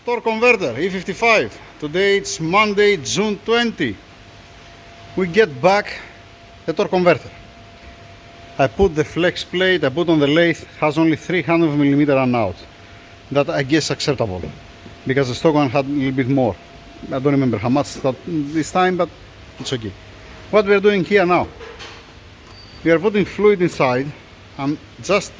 torque converter E55. Today it's Monday, June 20. We get back the torque converter. I put the flex plate, I put on the lathe, has only 300mm run out. That I guess acceptable, because the stock one had a little bit more. I don't remember how much that this time, but it's okay. What we are doing here now, we are putting fluid inside. I'm just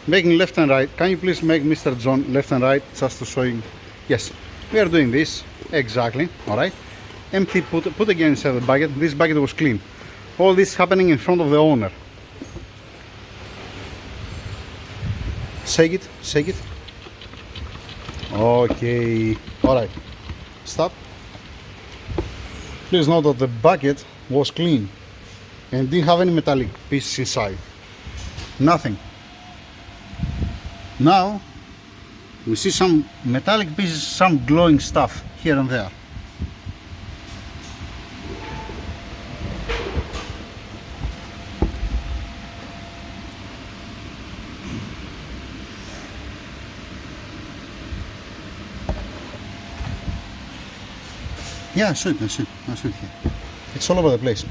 making left and right. Can you please make Mr. John left and right, just to show you? Yes, we are doing this exactly. All right, empty, put again inside the bucket. This bucket was clean. All this happening in front of the owner. Shake it, shake it. Okay, all right, stop. Please note that the bucket was clean and didn't have any metallic pieces inside. Nothing. Now we see some metallic pieces, some glowing stuff here and there. Yeah, I should here. It's all over the place.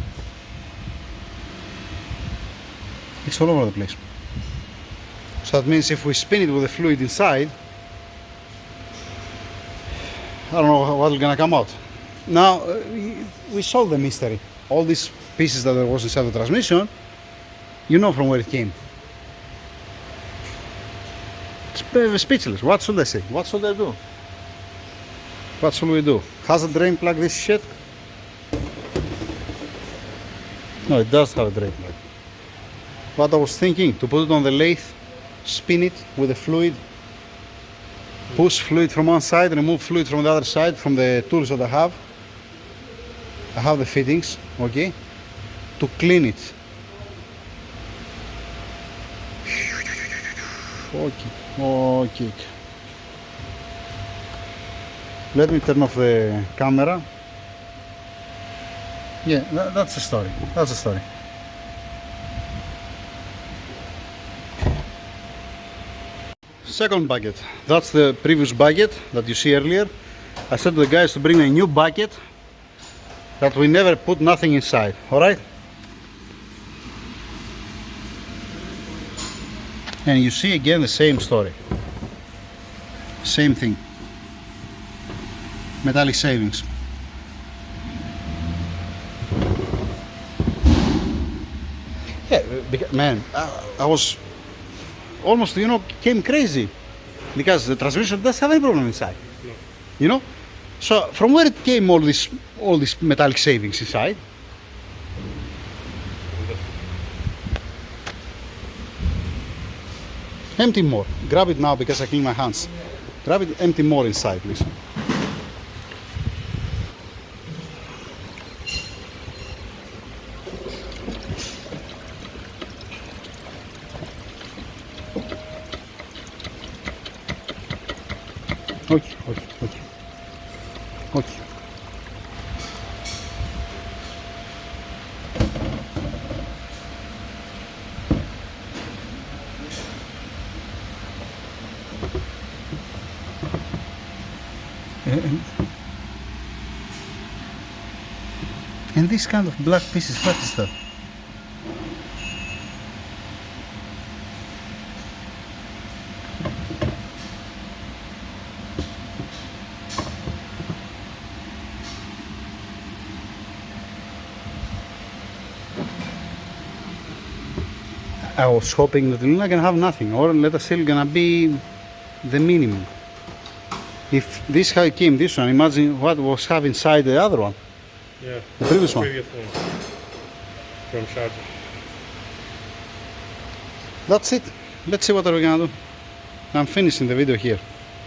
It's all over the place. So that means if we spin it with the fluid inside, I don't know what's gonna come out. Now, we solved the mystery. All these pieces that there was inside the transmission, you know from where it came. It's speechless. What should I say? What should I do? What should we do? Has a drain plug this shit? No, it does have a drain plug. What I was thinking, to put it on the lathe, spin it with the fluid, push fluid from one side, remove fluid from the other side, from the tools that I have. I have the fittings, okay, to clean it. Okay. Let me turn off the camera. Yeah, that's the story. That's the story. Second bucket. That's the previous bucket that you see earlier. I said to the guys to bring a new bucket that we never put nothing inside. Alright? And you see again the same story. Same thing. Metallic savings. Yeah, man, I was almost, came crazy because the transmission doesn't have any problem inside. No. So from where it came all this metallic savings inside? Empty more. Grab it now because I clean my hands. Grab it, empty more inside, please. Okay. And this kind of black pieces, what is that? I was hoping that we're not gonna have nothing, or let us say gonna be the minimum. If this how it came, this one, imagine what was have inside the other one. Yeah, the previous one. From Sharjah. That's it. Let's see what are we gonna do. I'm finishing the video here.